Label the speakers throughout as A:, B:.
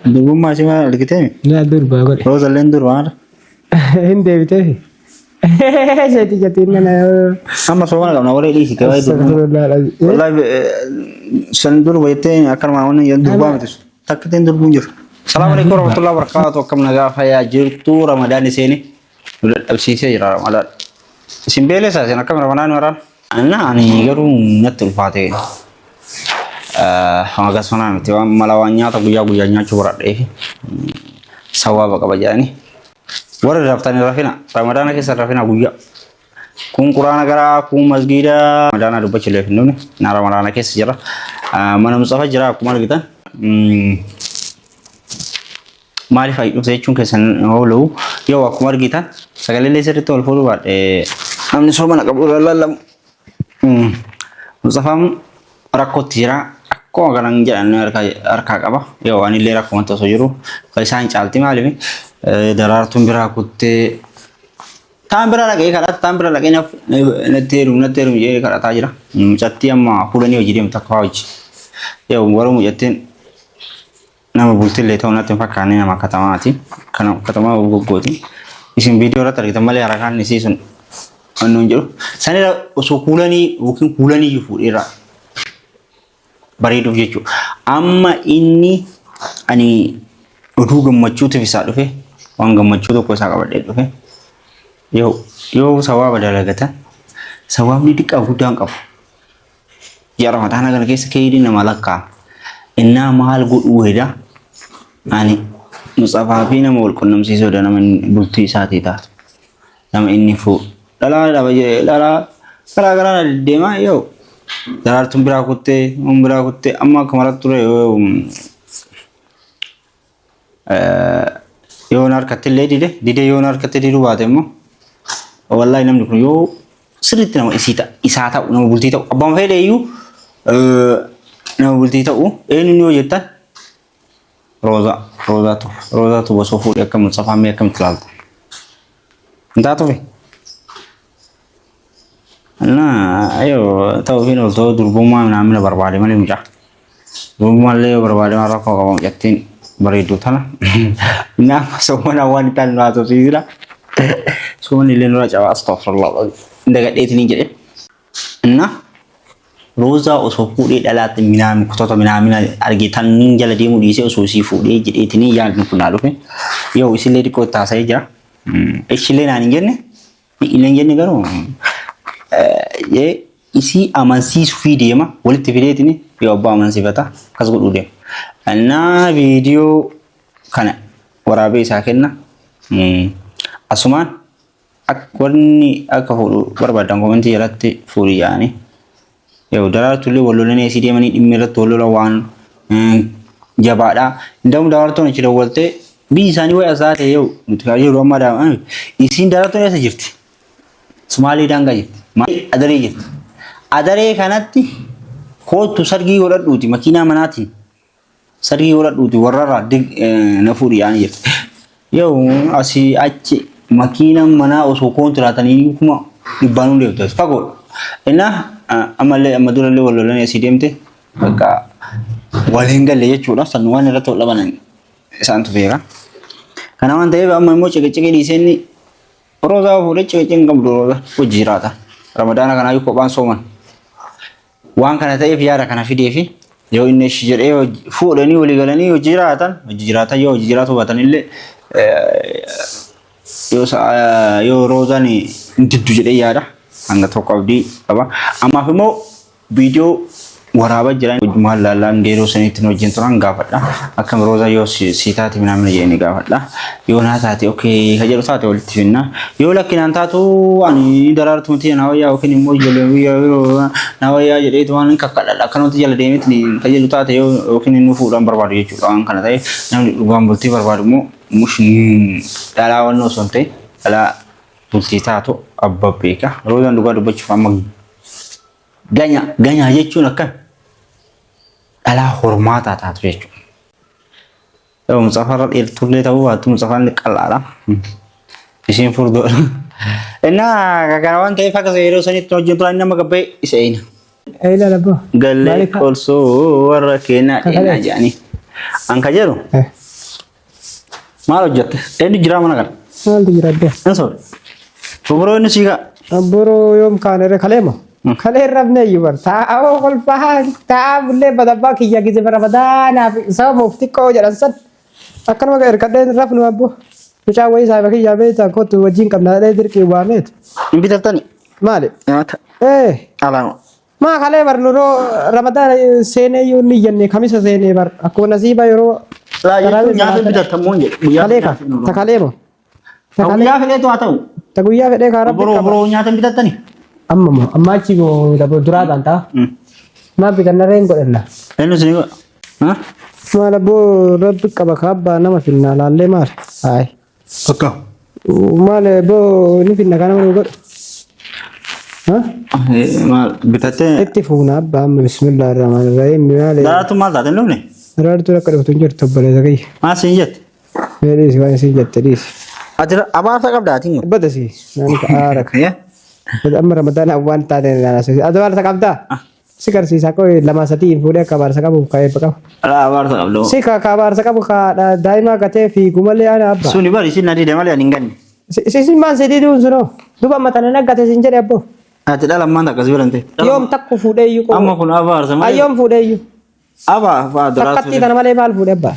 A: Dubum masih mana kita?
B: لا دور بقول
A: Rosa lendur mana?
B: هندي بتاعي جاتي جاتي انا
A: Sama soalnya kalau nawar ini sih kawai
B: استغفر
A: dulu.
B: الله العظيم
A: Wallahi sendur bayte akan mana yang dubam itu. Tak kita dur bunjur. Assalamualaikum warahmatullahi wabarakatuh. Kamu naga ya jirtu Ramadan di sini. Udah abis sih ya Ramadan. Simbele saya nak Ramadan orang. Anak ani garu natul fatih. Agak sana nanti malawannya atau guya-guyanya curhat deh. Sawah bakal baca ni. Wara daftar ni Rafina. Ramadan ke Rafina guya. Kun Quran agara kun masjida. Ramadan ada baca leh ni. Na Ramadan ke sejarah. Mana Mustafa jarah aku mana kita. Mari fai saya cungke san holo. Yo aku mana kita. Sekali leser itu alfolo buat. Amni soba nak kabur lalam. Mustafa rakot jira. Kok kadang jalan arka apa? Yo ani lera konto sojuru. Kalau saya calti malami. Darar tumbira kutte. Tambira lagi neteru je kada tajira. Chatti amma kulani ojiri mtakawji. Yo waru mujatin. Nama bultil le tauna tem fakane nama katamati. Kana katama gogoti. Isin video ra tarikta male arakan ni season. Anunjuru. Sanira usukulani bukin kulani yufudira. Bareeduuf jechuudha. Amma inni ani oduu gammachuutu bisa dhufe waan gammachuu tokko isaa qabadhee dhufe yoo sawaaba dalagatan sawaabni xiqqaa guddaan qabu. Yaa Ramadaana kana keessa keeyyiin nama lakkaa innaa maal godhuu heda ani Mustaafaa fi nama wal qunnamsiisuudha nama bultii isaatii taatu nama inni fuu dhalaa garaa deemaa yoo darar tumbira kutte amma kamarat ture yo nar katille dide yo nar katille du batemo wallahi namni kun yo sirritti nama isata nama bulti ta abban fede yu nama bulti ta enu yo jettan roza to waso fu yakam safa me yakam tlal ndato fe Nah, ayo tahu ini untuk durubuma namanya berbalik mana muda. Durubuma le berbalik mana kau kamu yakin beridu tanah. Nah, semua wanita nelayan itu sih lah. Semua nilai nelayan Jawa astagfirullah. Indah kat ini jadi. Nah, roza usofu di dalam minami kota minami argitan ninja lagi mudi sih usosi fu di jadi ini yang pun ada kan. Yo isi lagi kota saja. Isi lagi nani gini. Ini gini kan. Ye isi amansi video ma walti video ini yo abba amansi bata kasgo dude anna video kana warabe sakenna asuman akwarni akafu barbadan commenti yalatti furi yani yo darar tulli wollone isi de mani dimmira tollo wan jabada ndam darar to ne ci wolte bi sani way azate yo mutkaje romada isi darar to ne sajirti Somali danga jirti adare jirti adare kanatti kootu sargii godhadhuuti makiinaa manaatiin sargii godhadhuuti warrarra na fuudhi yaani jirti yoo asii achi makiinaa manaa osoo kontiraatanii kuma dhibbaanuu deemtu fagoo innaa amma durallee wallolan asii deemte bakka waliin galle jechuudha sannu waan irratti wal dhaban isaantu beeka kana waan ta'eef amma immoo ciqiciqii dhiiseenni roza fuudhee ciqiciin qabdu roza hojii jiraata Ramadana kana ayu kophaan sooman waan kana ta'eef yaada kana fideefi yoo inni ishi jedhee fuudhanii walii galanii hojii jiraatan yoo hojii jiraatu baatan illee yoo rozaan diddu jedhee yaada hanga tokko abdii qaba ammaaf immoo viidiyoo waraaba jiran maal laalaan geeroo sanitti wajjin turan gaafadha akkam roza yoo siitaati minamna jeeni gaafadha yoo naa taate okay kajeelu taate walitti finna yoo lakkinaan taatu ani daraartu muti nawayyaa yookiin immoo ijoollee nawayyaa jedheetu waan kakkadha akkanumatti jala deemiti kajeelu taate yoo yookiin inni fuudhaan barbaadu jechuudha waan kana ta'e namni dhugaan bultii barbaadu immoo mushin dhalaa wannoo son ta'e dhalaa bultii taatu abba beeka rozaan dhugaa dubbachuuf amma ganya jechuun akkan ala hormata taatu jechuudha. Yoo Mustaafaa dheertuullee ta'uu baattu Mustaafaan qal'aadha. Isheen furdoodha. Innaa kana waan ta'eef akka yeroo sanitti hojii turan nama gabbee isa eena.
B: Eila labo.
A: Galle also warra keenyaa dheennaa jedhanii. An ka jedhu Maal hojjette? Eenyu jira mana kana?
B: Maaltu jira adda?
A: Ensoor. Boboroo inni siigaa.
B: Abboro yoom kaanere kaleema. Kalee rabne yubar. Taa'aa kolfaa taa'aa bullee badabbaa kiyya gize barabadaanaaf sababa mufti koo jedhan san. Akkanuma ergadheen rafnu abbo. Mucaa wayii saaba kiyya beektaa kootu wajjin qabnaa dirqii waameet.
A: Hin bitattani?
B: Maali?
A: Nyaata. Alaama.
B: Maa kalee bar nuroo ramadaan seenee yoo ni jenne kamisa seenee bar akkuma nasiiba yeroo.
A: Nyaata bitattamuun jedhu.
B: Kalee ka takalee moo.
A: Guyyaa fedheetu haa ta'u.
B: Guyyaa fedhee kaa rabbi qaba.
A: Boroo nyaata bitattani?
B: Amma moo amma achi moo duraa taantaa. Maa bitanna reen godhanna.
A: Eenyu sinii godha?
B: Maal abboo rabbi qaba kaabbaa nama finna laallee maal? Hayi.
A: Akka.
B: Maal abboo ni finna kana mana godhu.
A: Maal bitattee?
B: Itti fuuna abbaa amma bismillah ar-rahmaan ar-rahiim maal.
A: Daraartu maal taate hin dhufne?
B: Daraartu akka dhuftu hin jirtu obboleessa kiyya.
A: Maal siin jette?
B: Meedhiisi waan siin jette dhiisi.
A: Ati abaarsa qabdaatiin kun?
B: Badasi nani ka aara ka. Amma ramadaan waan taate naasise. Ati abaarsa qabdaa? Si garsiisa koo lama sadii hin fuudhee akka abaarsa qabu ka'ee baqa.
A: Abaarsa qabdu.
B: Si ka abaarsa qabu ka daa'ima gatee fi gumalee ana abba.
A: Suni bari isin nadii malee ani hin ganne.
B: Si maan sedii duun sunoo. Duba matana naggate sin jedhe abbo.
A: Ati dhala maan takkas birante.
B: Yoom takku fuudhee iyyuu.
A: Amma kun abaarsa malee.
B: Ayyoom fuudhee iyyuu.
A: Abaa daraartu.
B: Takkatti kana malee maal fuudhee abba.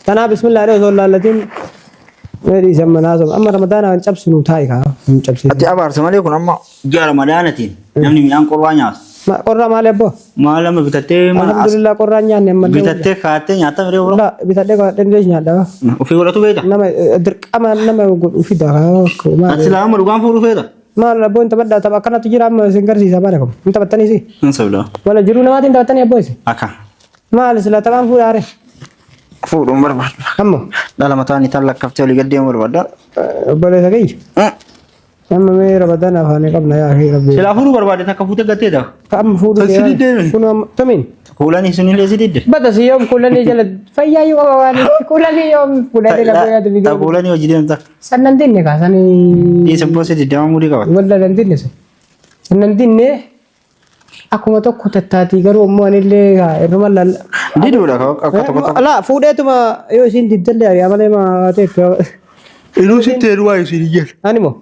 B: Tanaa bismillah osoo laallatiin. Meedhi sama naasoo amma ramadaan aan cabsinu taa'i kaa hin cabsinu.
A: Ati abaarsa malee kun amma ji'a ramadaanatiin namni midhaan qorraa nyaata.
B: Qorraa maali abbo?
A: Maal amma bitattee mana as.
B: Alhamdulillah qorraa nyaanne amma.
A: Bitattee kaattee nyaata miree buro.
B: Bitadhee kaadhee ndee nyaadha.
A: Ofii godhatu beekta.
B: Nama dirqama nama ofii daa.
A: Ati laa amma dhugaan fuudhu feeta.
B: Maal abbo inta baddaa tapha akkanatu jira amma isin garsiisa baala qabu. Inta battanii si.
A: Hin sabila.
B: Wala jiruu namaatiin taphattanii abbo isi.
A: Akka.
B: Maal sila taphaan fuudhaare.
A: Fuudhuun barbaadu.
B: Ammoo.
A: Dhala mataan itaan lakkaftee olii gaddeemu barbaada.
B: Obboleessa kiyya. Amma mee ramadaan afaanii qabna yaa akhi rabbi.
A: Silaa fuudhuu barbaade takka fuutee gattee ta'a.
B: Amma fuudhuu
A: Sassi diddeemi.
B: Kun tamiin.
A: Kuulanii sunillee si didde.
B: Bata si yoom kuulanii jala fayyaa yoo qaba waan kuulanii yoom kuulanii lafa yaadu biyya.
A: Kuulanii hojii deemta.
B: Sannan dinne kaasanii.
A: Isa boosee diddeemaa muudii qaba.
B: Walla dan dinne se. Sannan dinne akkuma tokko tattaatii garuu ammoo anillee irruma lalla.
A: Diduudha akka tokko.
B: Alaa fuudheetuma yoo isin diddallee amalee maa ta'eef.
A: Inuu sitti heerumaa isin iyyan.
B: Ani moo.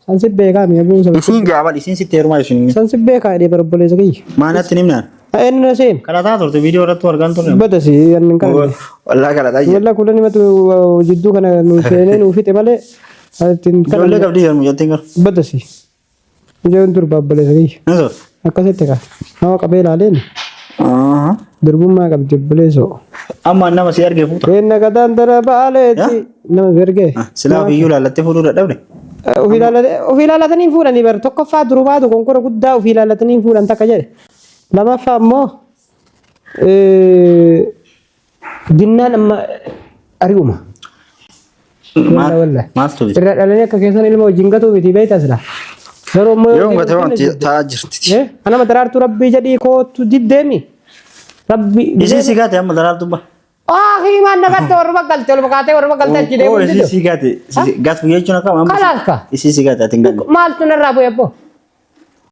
B: San si beekaa mi'a buusa.
A: Isin gaabal isin sitti heerumaa isin iyyan.
B: San si beekaa jedhee barobboleessa kiyya.
A: Maanatti nimnaan.
B: Eenyu na seen.
A: Kalataa turte viidiyoo irratti argaan turre.
B: Bada si annin kan.
A: Wallaa kalataa jira.
B: Wallaa kuulanii matu jidduu kana nu seenee nu fite malee.
A: Ijoollee qabdii jedhamu jettiin garu.
B: Bada si. Ijoon dur barobboleessa kiyya.
A: Nasoo.
B: Akkasitti kaa. Nama qabee ilaaleen. Durbummaa qabdi obboleessoo.
A: Amma nama si argee fuuta.
B: Beenna gataan dara baaleeti. Nama si argee.
A: Silaa ofiiyyuu laallattee fuudhuu dadhabde.
B: Ofii ilaallatanii fuudhanii bara tokkoffaa durubaatu konkora guddaa ofii ilaallatanii fuudhan takka jedhe. Lamaffaa immoo dinnaan amma ari'uma.
A: Maaltu
B: irra dhalanii akka keessan ilma wajjin gatuu miti beektaa sila. Garuu immoo
A: yoo gatee wanti ta'aa jirti.
B: Anama daraartuu rabbii jedhii kootu diddeemi. Rabbi.
A: Isin si gaate amma daraartuu ba.
B: Himan nagat orma galte orma kate orma galte achi deemu.
A: Isin si gaate. Gas buyya jechuun akka amma.
B: Kalaaska.
A: Isin si gaate ati hin galle.
B: Maaltu narraa bu'e abbo.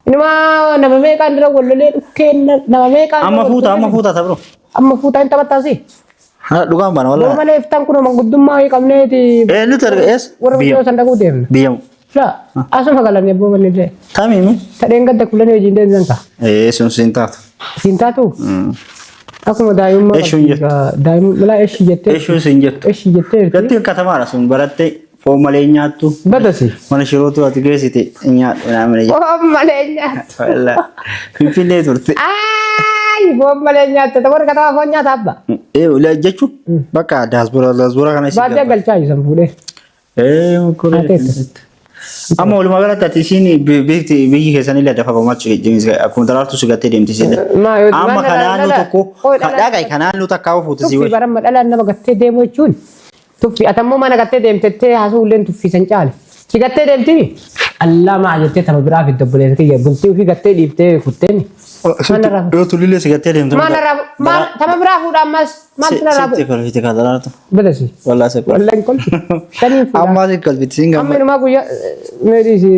B: Nama meeqaan dira wallolee kenna nama meeqaan.
A: Amma fuuta tabro.
B: Amma fuuta hin taphattaasi.
A: Haa dhugaan baana walaa.
B: Malee iftaan kun manguddummaa qabneeti.
A: Nuti arga ees.
B: Warra biyyoo sandaquu deemna.
A: Biyyamu.
B: Asuma galanii abboo ballee.
A: Tamiimi.
B: Tadheen gadda kulanii hojiin deemsan ta'a.
A: Sun siin taatu.
B: Siin taatu. Akkuma daa'imummaa.
A: Eeshuun jettu.
B: Daa'imummaa malaa eeshii jettee.
A: Eeshuun siin jettu.
B: Eeshii jettee.
A: Gatti katamaadha sun barattee foon malee nyaattu.
B: Badasi.
A: Mana shirootu ati geessite nyaadhu naamne.
B: Foon malee nyaattu.
A: Wallaa. Finfinnee turte.
B: Foon malee nyaattu warra katamaa foon nyaata abba.
A: Jechuun bakka daasbura kana.
B: Baadiyyaa galchaa jiru san fuudhee.
A: Amma walumaa galatti ati isiin beekti biyyi keessan illee dafa bamachu akkuma daraartu si gattee deemti si. Amma kanaannu tokko dhaga'i kanaannu takkaa fuute si
B: wajji. Tuffi baramma dhalaan nama gattee deemu jechuun tuffi atammoo mana gattee deemtettee haasuulleen tuffisan caale. Si gattee deemti allaa maa jettee tama biraa fidda obboleessa kiyya bultii ofii gattee dhiiftee kutteeni.
A: Yoo tulillee si gattee deemtu.
B: Tama biraa fuudha ammas maaltu narraa bu'e.
A: Sitti kolfite kaa daraartu.
B: Badasi.
A: Wallaa se kolfite.
B: Wallaa hin kolfi. Saniin fuudha.
A: Ammaa si kolfite siin
B: Amma inumaa guyyaa meedhiisi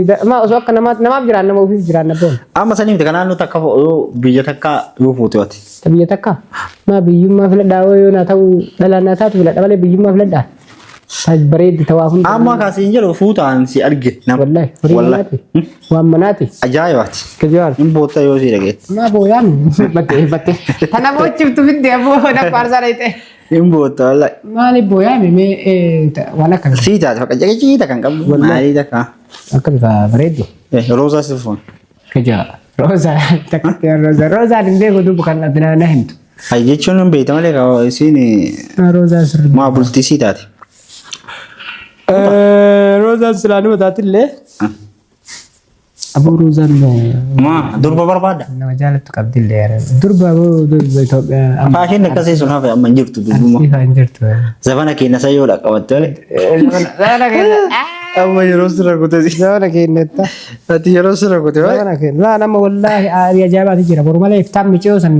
B: osoo akka namaaf jiraan nama ofiif jiraan abboon.
A: Amma saniif kanaannu takka biyya takka yoo fuute wati.
B: Biyya takka maa biyyummaa filadhaa yoo naa ta'u dhalaan naa taatu filadha malee biyyummaa filadhaa. Sai bareed tawafun.
A: Amma kasiin jedhu fuutaan si arge nama.
B: Wallahi. Waan manaati.
A: Ajaa'ibaati.
B: Kajaar.
A: Hin boota yoo si dhagee.
B: Ma booyaan batte. Tana bochiftu fidde aboo na farsa reete.
A: Hin boota wallahi.
B: Maali booyaan mee waan akka.
A: Siitaati fakka jagajiita kan qabdu. Maali takka.
B: Akka bifa bareedu.
A: Roosaa sifuun.
B: Kajaar. Rosa dindee godhu kan adina na himtu.
A: Ay jechuun hin beekta malee isiin
B: Rosa sirri.
A: maa bultii siitaati.
B: Rosa sirani mataatillee. Aboo Rosa
A: Maa durba barbaada.
B: nama jaalatu qabdillee durba aboo durba Itoophiyaa.
A: Faashinni akkasii sun hafe amma hin jirtu durbuma.
B: Ifaan jirtu.
A: Zabana keenya sayyoodha qabatte malee.
B: Zabana keenya.
A: Amma yeroo sirra kutee.
B: Zabana keenyatti.
A: Ati yeroo sirra kutee waay.
B: Zabana keenya. Laa nama wallaahi ajaa'ibaati jira. Borumalee iftaan micoo san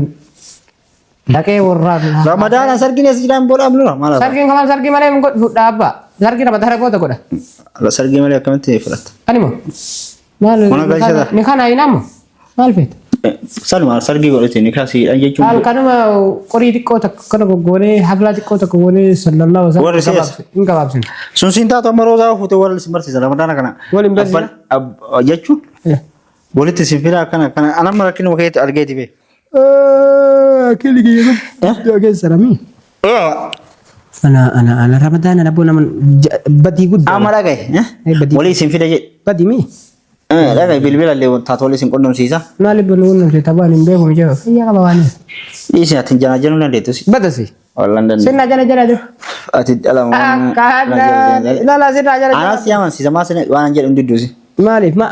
B: dhaqee warraa.
A: Ramadaana sargiin as jiraan booda amlura maal.
B: Sargiin kamal sargii malee hin godhu dhaabba. Sargii nama dara goota godha.
A: Sargii malee akkamitti fudhatta?
B: Animo. Maal ni kana inamu. Maal feet?
A: Salma sargii godhate ni kasi jechuun.
B: Maal kanuma qorii xiqqoo takka kana goggoonee hablaa xiqqoo takka goonee sallallahu alaihi wasallam. Hin gabaabsin.
A: Sun siintaa to maroosaa fuute warra si barsiisa Ramadaana kana.
B: Waliin barsiisa.
A: Jechuun walitti si fira kana anamma rakkina wakeetti argeeti bee.
B: Akili giyyaa keessa rami. Ana Ramadaana naboo nama badii guddaa.
A: Amma dhagaye. Walii isin fida jedhe.
B: Badii mii?
A: Dhagaye bilbila illee taatolii isin qunnamsiisa.
B: Maali qunnamsiisa taphaan hin beeku mijaa. Fayyaa qaba waan.
A: Dhiisni ati jana jenuu dandeettus.
B: Badasi.
A: Wallan dandeettu.
B: Sinna jana jiru.
A: Ati dhalamu.
B: Lala sinna jana.
A: Anas yamansiisa maa sinna waan jedhu didduusi.
B: Maaliif ma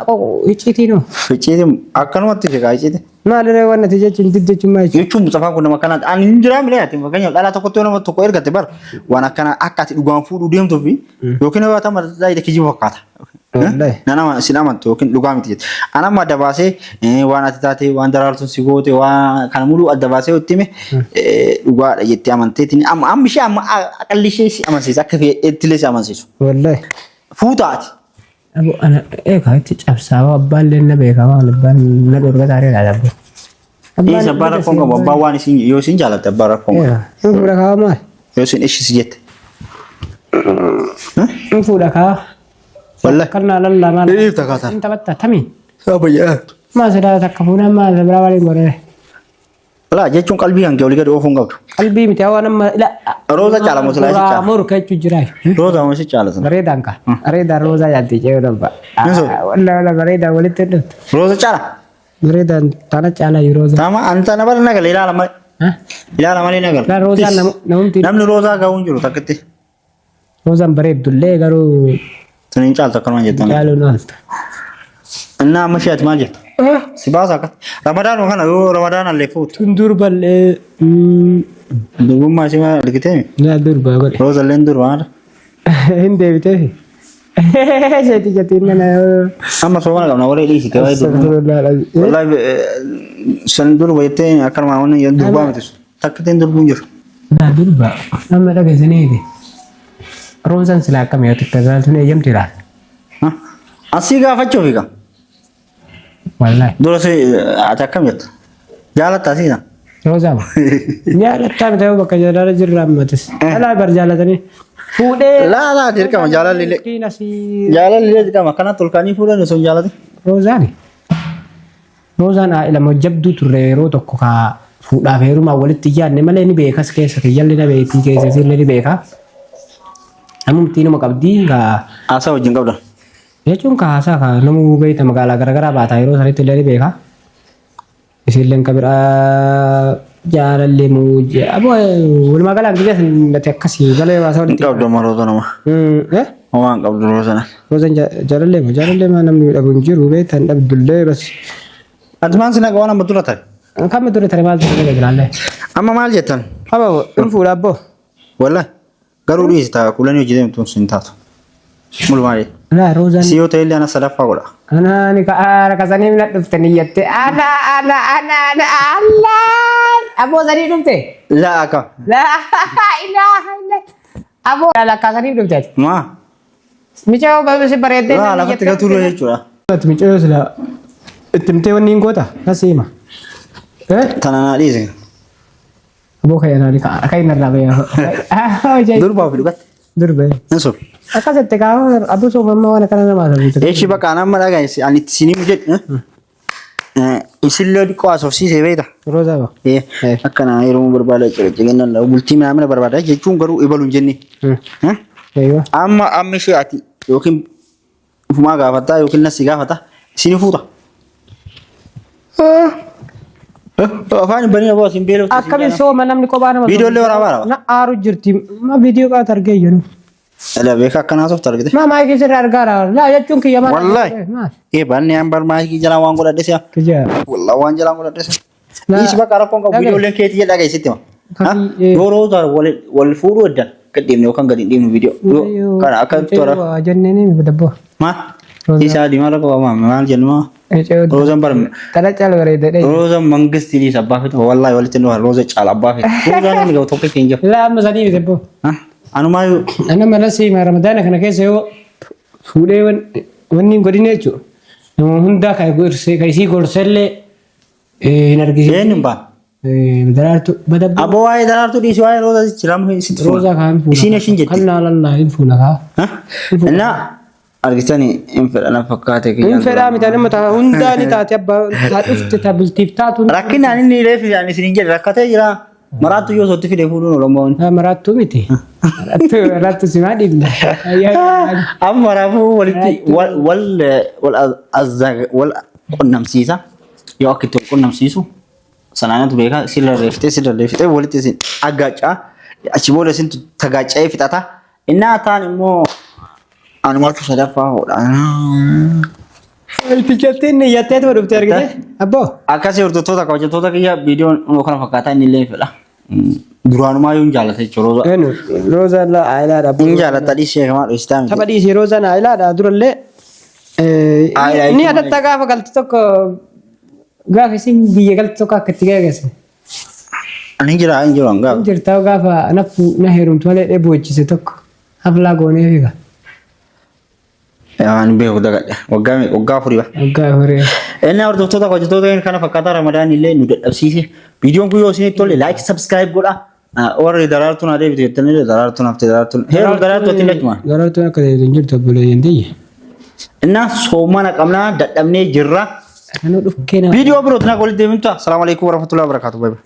B: icciitiin hoo?
A: Icciitiin akkanumatti figaa icciitiin.
B: Maaliree waan ati jechuun diddeechuun maa jechuudha?
A: Jechuun Mustafaan kun nama kanaa ani hin jiraa milee ati fakkeenyaaf dhalaa tokkotti nama tokko ergatte bar waan akkana akka ati dhugaan fuudhuu deemtuu fi yookiin yoo ta'u daa'ida kijiba fakkaata. Nama sin amantu yookiin dhugaa miti jechuudha. Ana amma adda baasee waan ati taate waan daraartuun si goote waan kana muluu adda baasee itti hime dhugaadha jettee amanteetiin amma ishee amma aqalli ishee si amansiisa akka ittilee si amansiisu.
B: Wallahi.
A: Fuutaati.
B: Abu ana egaa itti cabsaa abbaan leenna beekamaa abbaan na dorga taaree dhaabbe.
A: Isa bara kongo abbaan waan isin yoo isin jaalatte bara kongo.
B: Hin fuudha kaa maal?
A: Yoo isin ishis jette.
B: Hin fuudha kaa.
A: Wallahi.
B: Karna lalla maal?
A: Dhiif takaataa.
B: Hin taphatta tami.
A: Abayyaa.
B: Maa sadaa takka fuudhan maal biraa waliin godhee.
A: Laa jechuun qalbii hanqee olii gadi oofuun qabdu.
B: Qalbii miti hawaa nama
A: Rooza caala muslaa si caala.
B: Murka jechuun jiraa.
A: Rooza musi caala sana.
B: Bareedaan ka. Bareedaan rooza yaadde jee dabba. Walla bareedaan walitti hidhatu.
A: Rooza caala.
B: Bareedaan tana caala rooza.
A: Tama anta na bara nagal ilaala malee. Ilaala malee nagal.
B: La rooza namumti.
A: Namni rooza gahuun jiru takkatti.
B: Roozaan bareeddullee garuu.
A: Tuniin caalta akkanuma jettan.
B: Caaluun alta.
A: Innaa amma shi'ati maal jetta? Si baasa akkas. Ramadaan kana yoo Ramadaan allee fuutu.
B: Tun durballee.
A: Durbummaa ishee maal argitee?
B: Yaa durbaa godhe.
A: Rooza illeen durba maal?
B: Hin deebitee. Seeti jatiin nana.
A: Amma soofana qabna warree dhiisite waa'ee durba. Wallahi san durba jettee akkanuma wanni durbaa miti sun. Takkiteen durbuun jiru.
B: Daa durbaa. Amma dhageessaniiti. Roozaan silaa akkam yoo xiqqaa zaaltuun eeyyamti ilaala.
A: Asii gaafachuuf egaa.
B: Wallahi.
A: Dura si ati akkam jetta? Jaalatta asiidha.
B: Roozaa ma. Jaalattaa miti yoo bakka jaalala jirra ammatis. Alaa bar jaalatanii. Fuudhee.
A: Laa dirqama jaalalli. Jaalalli dirqama akkana tolkaanii fuudhan osoo hin jaalatin.
B: Roozaani. Roozaan ilama jabduu turre yeroo tokko kaa fuudhaaf heerumaa walitti ijaanne malee ni beekas keessa kiyyalli na beektii keessa sirni ni beeka. Namumti nama qabdii kaa.
A: Haasaa wajjin qabda.
B: Jechuun haasaa kaa namuu beekta magaalaa garaagaraa baataa yeroo sanitti illee ni beeka. Isilleen kabiraa jaalallee muujjee aboo walumaa galaan biyya sanatti akkasii galee haasaa walitti.
A: Qabda maroota nama. Waan qabdu roosana.
B: Roozaan jaalallee maa namni dhabu hin jiru beektan dhabdullee bas.
A: Ati maan sina waan amma dura ta'e?
B: Kan dura ta'e maal ta'e ilaalle.
A: Amma maal jettan?
B: Aboo hin fuudha abboo.
A: Wallahi garuu dhiisita kulanii hojii deemtuun sin taatu. Mulmaali.
B: Laa roozaan.
A: Si yoo ta'e illee ana sadaffaa godha.
B: Ana ni ka kasanii mina dhuftanii jettee ana aboo sanii dhufte.
A: Laa akka.
B: Laa ilaaha aboo laa kasanii dhufte.
A: Maa.
B: Michoo baay'ee bareeddee.
A: Laa lafatti gatuu jechuudha.
B: Michoo sila ittimtee wanni hin goota kasiima.
A: Tananaa dhiise.
B: Aboo kayyanaa ni kaa kayyinarraa beeyaa.
A: Durbaa fi dhugatti.
B: دربه
A: انصب
B: أكاد تكاو أبو سوف ما وانا كنا ما سبيت
A: ايش بقى انا ما لاقي يعني سنين مجد يسلو دي كواس اوف سي سيبيتا
B: روزا با
A: ايه اكنا يروم برباله جينا لو بلتي ما عمل برباله جيتون غرو يبلون جني ها
B: أيوة
A: اما شياتي يمكن فما غافتا يمكن نسي غافتا سيني فوتا afaan bani abo sin beelo
B: akkami sooma namni kophaa nama
A: video le waraabara
B: na aaru jirti ma video ka targee jiru
A: ala beeka akkana sof targite
B: ma maayikii sirraa argaara laa jechuun kiyya ma
A: wallahi ee banni an bar maayikii jala waan godhadhe siya
B: kiyya
A: wallahi waan jala godhadhe siya is bakka rakkoon qabu video le keeti jedha geessitti ma ha yeroo tar wal fuudhu eddan kaddeemne yookaan gadi deemnu video kana akka tora
B: jenneen dabbo
A: ma isa di mala ko ma maal jenma روزان برم
B: ترى چال غريده دي
A: روزان منغستي دي سبافت والله ولت انه روزه چال ابافت روزان نغو توك كينجو
B: لا مسدي بيبو
A: ها انا ما
B: انا ملسي ما رمضان كان كيسو فودي وني غدينيچو هوندا كاي غورسي كايسي غورسله نرجي
A: ينبا
B: درارتو بدب
A: ابو واي درارتو دي شوي روزا چرام هي
B: روزا كان
A: سينه شنجت
B: كنا الله يفونا
A: ها لا argitani infel ana fakkaate
B: kiyya infel amitani mata hundani taati abba taadufte tabiltif taatu
A: rakkina inni reef yani sinin jedhe rakkate jira maratu yo sotti fide fuudun olomoon
B: maratu miti maratu sima dibna
A: amma rafu waliti wal azag wal qonnamsiisa yo akito qonnamsiisu sananatu beeka sirra reefte waliti sin agacha achi booda sin tagacha fitata inna taan immoo أنا ما أعرف هذا فاهم.
B: الفيديوهين ياتيت ودو بترجع أبو.
A: أكاسي ورد تودا كوجه تودا كيا فيديو نوكان فكاتا نيلين فلا. دران ما يوم جالس هي روزا.
B: إنه روزا لا عيلا أبو.
A: إن جالس تدي شيء كمان إستام.
B: تبدي شيء روزا لا عيلا أدور اللي. ني هذا تجا فقلت توك. غاف سين بيجعل توك كتير جالس.
A: أنا جرا أنجا.
B: جرتاو غاف أنا نهيرون توالي أبو يجلس توك. أبلا غوني فيها. يعني بيه وقع فريبا أنا أردت تودا كوجه تودا إن كان فكرة رمضان اللي ندرب أبسيه فيديو كويه وسيني تقول لايك سبسكرايب قولا और दरारतुन आदे भी इतने दरारतुन हफ्ते दरारतुन हे दरारतुन तीन लक्ष्मा दरारतुन कदे रिंजर तबले यंदी
A: इन्ना सोमना कमना डटमने जिर्रा वीडियो पर उतना कोली देविंता अस्सलाम वालेकुम वरहमतुल्लाहि वबरकातुहू बाय बाय